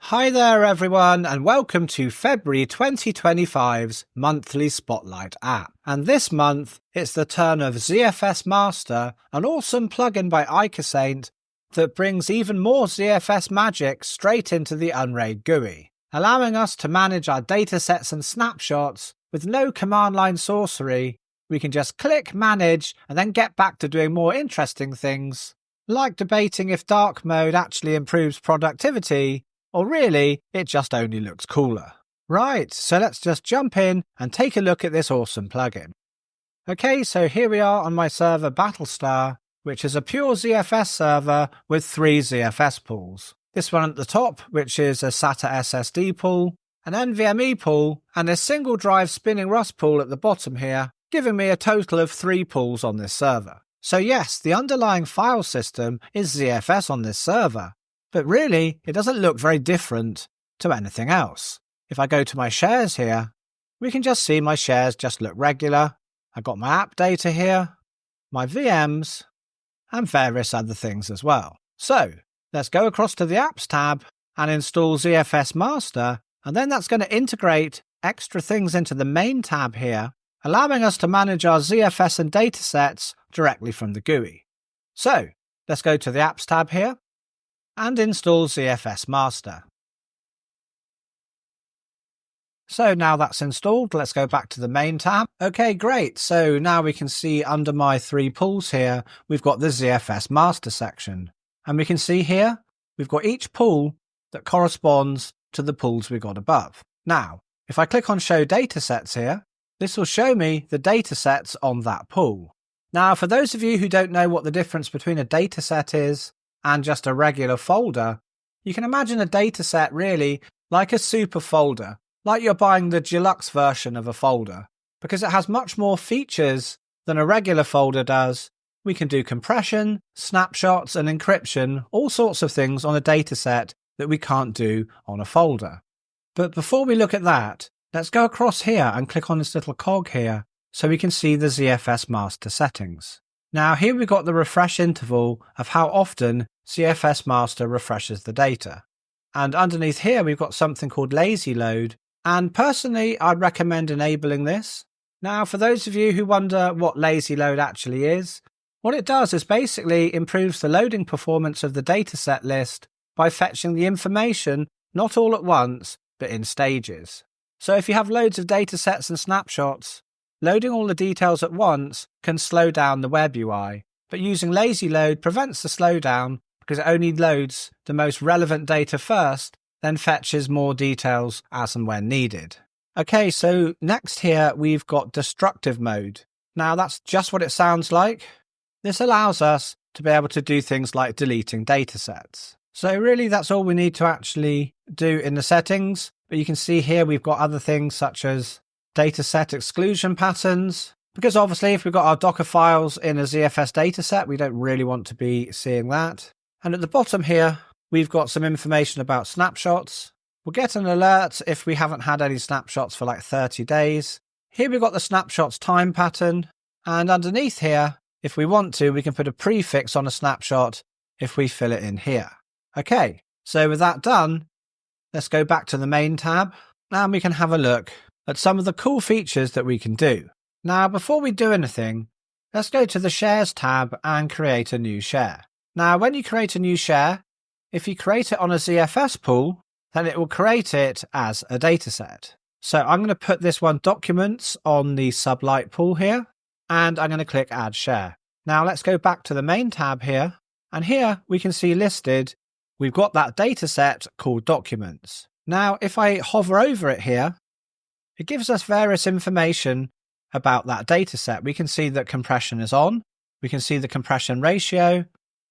Hi there everyone, and welcome to February 2025's monthly Spotlight app. And this month, it's the turn of ZFS Master, an awesome plugin by Icasaint that brings even more ZFS magic straight into the Unraid GUI, allowing us to manage our datasets and snapshots with no command line sorcery. We can just click manage and then get back to doing more interesting things, like debating if dark mode actually improves productivity, or really, it just only looks cooler. Right, so let's just jump in and take a look at this awesome plugin. Okay, so here we are on my server Battlestar, which is a pure ZFS server with 3 ZFS pools. This one at the top, which is a SATA SSD pool, an NVMe pool, and a single drive spinning Rust pool at the bottom here, giving me a total of 3 pools on this server. So yes, the underlying file system is ZFS on this server, but really, it doesn't look very different to anything else. If I go to my shares here, we can just see my shares just look regular. I've got my app data here, my VMs, and various other things as well. So, let's go across to the Apps tab and install ZFS Master, and then that's going to integrate extra things into the main tab here, allowing us to manage our ZFS and datasets directly from the GUI. So, let's go to the Apps tab here and install ZFS Master. So now that's installed, let's go back to the main tab. Okay, great. So now we can see under my 3 pools here, we've got the ZFS Master section. And we can see here, we've got each pool that corresponds to the pools we got above. Now, if I click on Show Datasets here, this will show me the datasets on that pool. Now, for those of you who don't know what the difference between a dataset is and just a regular folder, you can imagine a dataset really like a super folder, like you're buying the deluxe version of a folder, because it has much more features than a regular folder does. We can do compression, snapshots, and encryption, all sorts of things on a dataset that we can't do on a folder. But before we look at that, let's go across here and click on this little cog here so we can see the ZFS Master settings. Now here we've got the refresh interval of how often ZFS Master refreshes the data. And underneath here we've got something called lazy load, and personally I'd recommend enabling this. Now for those of you who wonder what lazy load actually is, what it does is basically improves the loading performance of the dataset list by fetching the information not all at once but in stages. So if you have loads of datasets and snapshots, loading all the details at once can slow down the web UI, but using lazy load prevents the slowdown because it only loads the most relevant data first, then fetches more details as and when needed. Okay, so next here we've got destructive mode. Now that's just what it sounds like. This allows us to be able to do things like deleting datasets. So really that's all we need to actually do in the settings, but you can see here we've got other things such as dataset exclusion patterns, because obviously if we've got our Docker files in a ZFS dataset, we don't really want to be seeing that. And at the bottom here, we've got some information about snapshots. We'll get an alert if we haven't had any snapshots for like 30 days. Here we've got the snapshots time pattern. And underneath here, if we want to, we can put a prefix on a snapshot if we fill it in here. Okay, so with that done, let's go back to the main tab and we can have a look at some of the cool features that we can do. Now, before we do anything, let's go to the Shares tab and create a new share. Now, when you create a new share, if you create it on a ZFS pool, then it will create it as a dataset. So I'm going to put this one Documents on the Sublight pool here, and I'm going to click Add Share. Now, let's go back to the main tab here, and here we can see listed, we've got that dataset called Documents. Now, if I hover over it here, it gives us various information about that dataset. We can see that compression is on, we can see the compression ratio,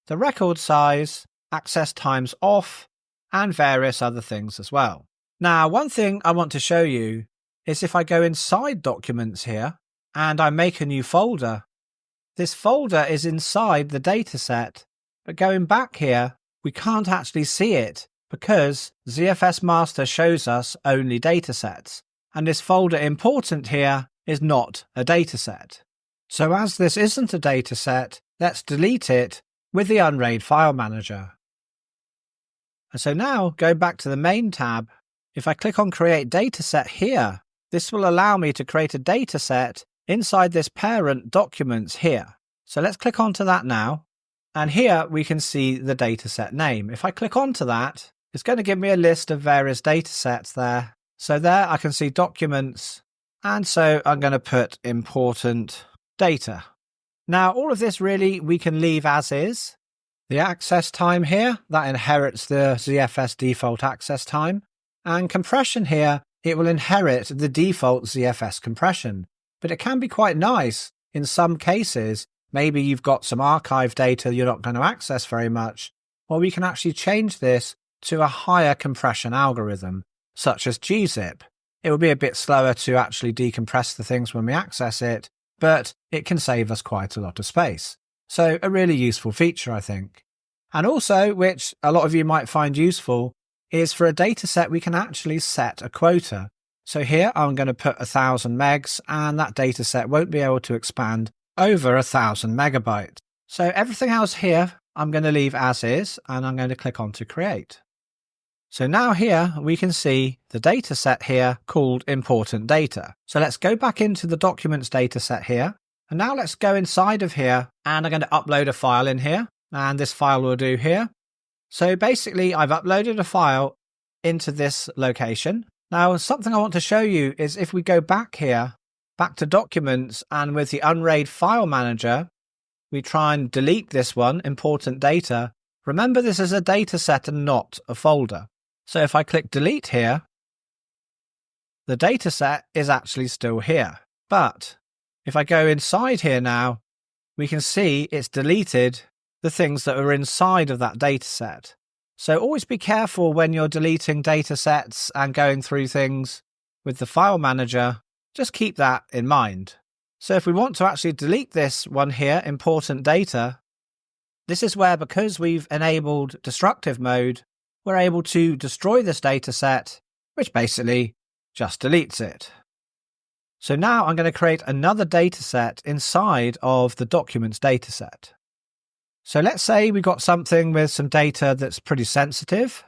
the record size, access times off, and various other things as well. Now, one thing I want to show you is if I go inside Documents here and I make a new folder, this folder is inside the dataset, but going back here, we can't actually see it because ZFS Master shows us only datasets. And this folder important here is not a dataset. So as this isn't a dataset, let's delete it with the Unraid File Manager. And so now, going back to the main tab, if I click on Create Dataset here, this will allow me to create a dataset inside this parent documents here. So let's click onto that now. And here we can see the dataset name. If I click onto that, it's going to give me a list of various datasets there. So there I can see documents. And so I'm going to put important data. Now, all of this really we can leave as is. The access time here, that inherits the ZFS default access time. And compression here, it will inherit the default ZFS compression. But it can be quite nice in some cases. Maybe you've got some archive data you're not going to access very much. Or we can actually change this to a higher compression algorithm, such as gzip. It will be a bit slower to actually decompress the things when we access it, but it can save us quite a lot of space. So a really useful feature, I think. And also, which a lot of you might find useful, is for a dataset we can actually set a quota. So here I'm going to put 1000 megs, and that dataset won't be able to expand over 1000 megabytes. So everything else here I'm going to leave as is, and I'm going to click on to create. So now here we can see the dataset here called important data. So let's go back into the documents dataset here. And now let's go inside of here, and I'm going to upload a file in here, and this file will do here. So basically I've uploaded a file into this location. Now something I want to show you is if we go back here, back to documents, and with the Unraid file manager, we try and delete this one, important data. Remember, this is a dataset and not a folder. So if I click delete here, the dataset is actually still here. But if I go inside here now, we can see it's deleted the things that are inside of that dataset. So always be careful when you're deleting datasets and going through things with the file manager. Just keep that in mind. So if we want to actually delete this one here, important data, this is where, because we've enabled destructive mode, we're able to destroy this dataset, which basically just deletes it. So now I'm going to create another dataset inside of the documents dataset. So let's say we've got something with some data that's pretty sensitive.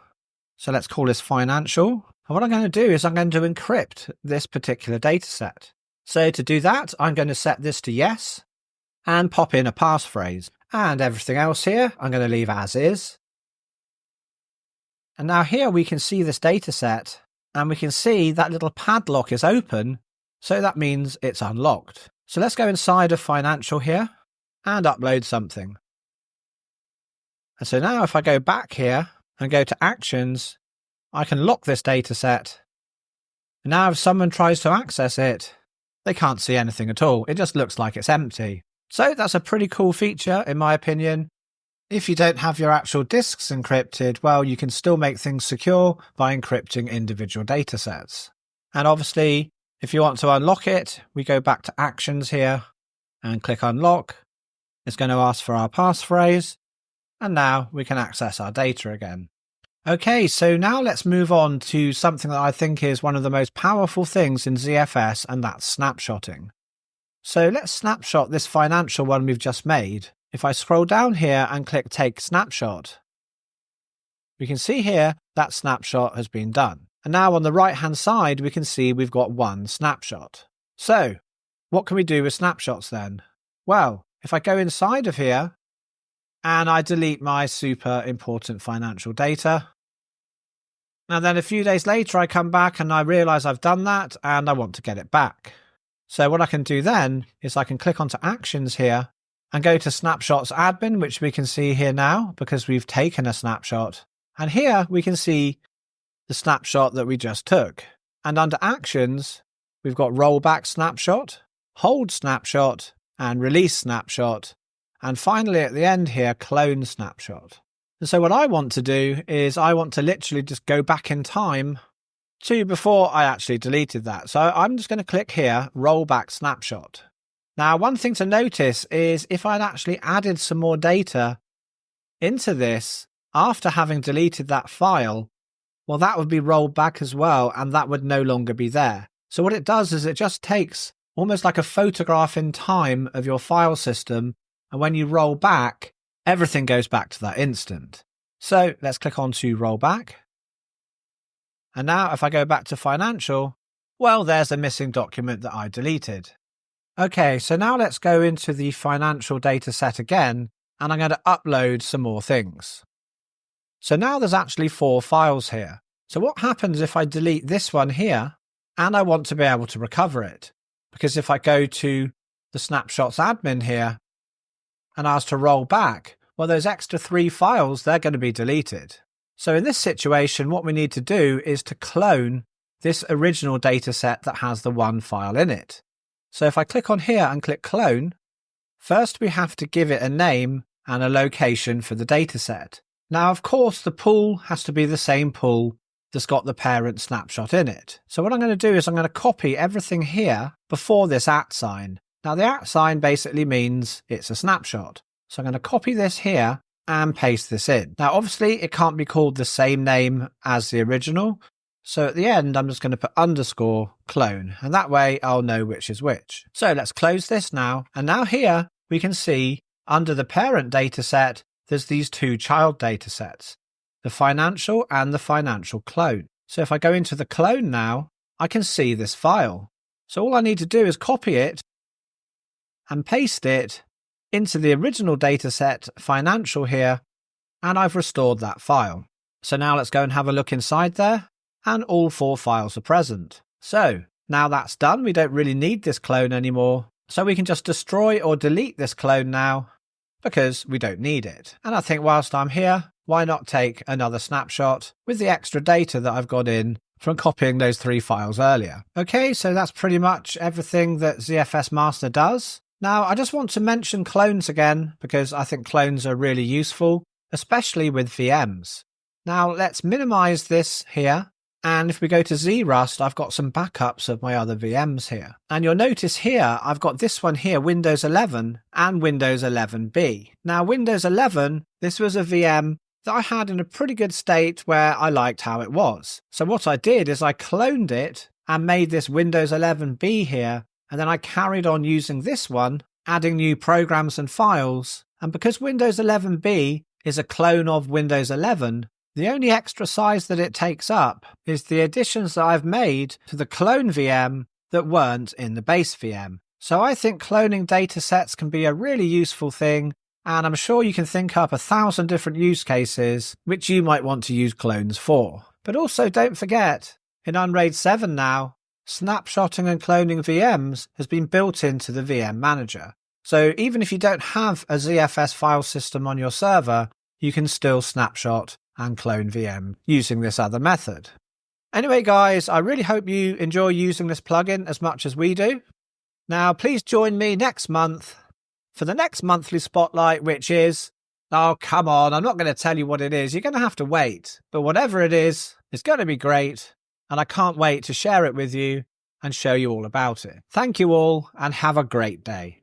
So let's call this financial. And what I'm going to do is I'm going to encrypt this particular dataset. So to do that, I'm going to set this to yes and pop in a passphrase. And everything else here, I'm going to leave as is. And now here we can see this dataset, and we can see that little padlock is open. So that means it's unlocked. So let's go inside of financial here and upload something. And so now if I go back here and go to actions, I can lock this dataset. And now if someone tries to access it, they can't see anything at all. It just looks like it's empty. So that's a pretty cool feature, in my opinion. If you don't have your actual disks encrypted, well, you can still make things secure by encrypting individual datasets. And obviously, if you want to unlock it, we go back to actions here and click unlock. It's going to ask for our passphrase. And now we can access our data again. Okay, so now let's move on to something that I think is one of the most powerful things in ZFS, and that's snapshotting. So let's snapshot this financial one we've just made. If I scroll down here and click Take Snapshot, we can see here that snapshot has been done. And now on the right-hand side, we can see we've got one snapshot. So what can we do with snapshots then? Well, if I go inside of here and I delete my super important financial data, and then a few days later I come back and I realize I've done that and I want to get it back. So what I can do then is I can click onto actions here and go to snapshots admin, which we can see here now because we've taken a snapshot. And here we can see the snapshot that we just took. And under actions, we've got rollback snapshot, hold snapshot, and release snapshot. And finally at the end here, clone snapshot. And so what I want to do is I want to literally just go back in time to before I actually deleted that. So I'm just going to click here, rollback snapshot. Now, one thing to notice is if I'd actually added some more data into this after having deleted that file, well, that would be rolled back as well, and that would no longer be there. So what it does is it just takes almost like a photograph in time of your file system, and when you roll back, everything goes back to that instant. So let's click on to roll back. And now if I go back to financial, well, there's a missing document that I deleted. Okay, so now let's go into the financial data set again, and I'm going to upload some more things. So now there's actually 4 files here. So what happens if I delete this one here and I want to be able to recover it? Because if I go to the snapshots admin here and ask to roll back, well, those extra 3 files, they're going to be deleted. So in this situation, what we need to do is to clone this original data set that has the 1 file in it. So if I click on here and click clone, first we have to give it a name and a location for the data set. Now, of course, the pool has to be the same pool that's got the parent snapshot in it. So what I'm going to do is I'm going to copy everything here before this @ sign. Now, the @ sign basically means it's a snapshot. So I'm going to copy this here and paste this in. Now, obviously, it can't be called the same name as the original. So at the end, I'm just going to put underscore clone, and that way I'll know which is which. So let's close this now. And now here we can see under the parent data set, there's these 2 child data sets, the financial and the financial clone. So if I go into the clone now, I can see this file. So all I need to do is copy it and paste it into the original data set financial here, and I've restored that file. So now let's go and have a look inside there, and all 4 files are present. So now that's done, we don't really need this clone anymore. So we can just destroy or delete this clone now because we don't need it. And I think whilst I'm here, why not take another snapshot with the extra data that I've got in from copying those 3 files earlier. Okay, so that's pretty much everything that ZFS Master does. Now, I just want to mention clones again because I think clones are really useful, especially with VMs. Now, let's minimize this here. And if we go to ZRust, I've got some backups of my other VMs here. And you'll notice here, I've got this one here, Windows 11 and Windows 11B. Now, Windows 11, this was a VM that I had in a pretty good state where I liked how it was. So what I did is I cloned it and made this Windows 11B here. And then I carried on using this one, adding new programs and files. And because Windows 11B is a clone of Windows 11, the only extra size that it takes up is the additions that I've made to the clone VM that weren't in the base VM. So I think cloning datasets can be a really useful thing, and I'm sure you can think up 1,000 different use cases which you might want to use clones for. But also don't forget, in Unraid 7 now, snapshotting and cloning VMs has been built into the VM manager. So even if you don't have a ZFS file system on your server, you can still snapshot and clone VM using this other method. Anyway, guys, I really hope you enjoy using this plugin as much as we do. Now, please join me next month for the next monthly spotlight, which is, oh, come on, I'm not going to tell you what it is. You're going to have to wait. But whatever it is, it's going to be great. And I can't wait to share it with you and show you all about it. Thank you all and have a great day.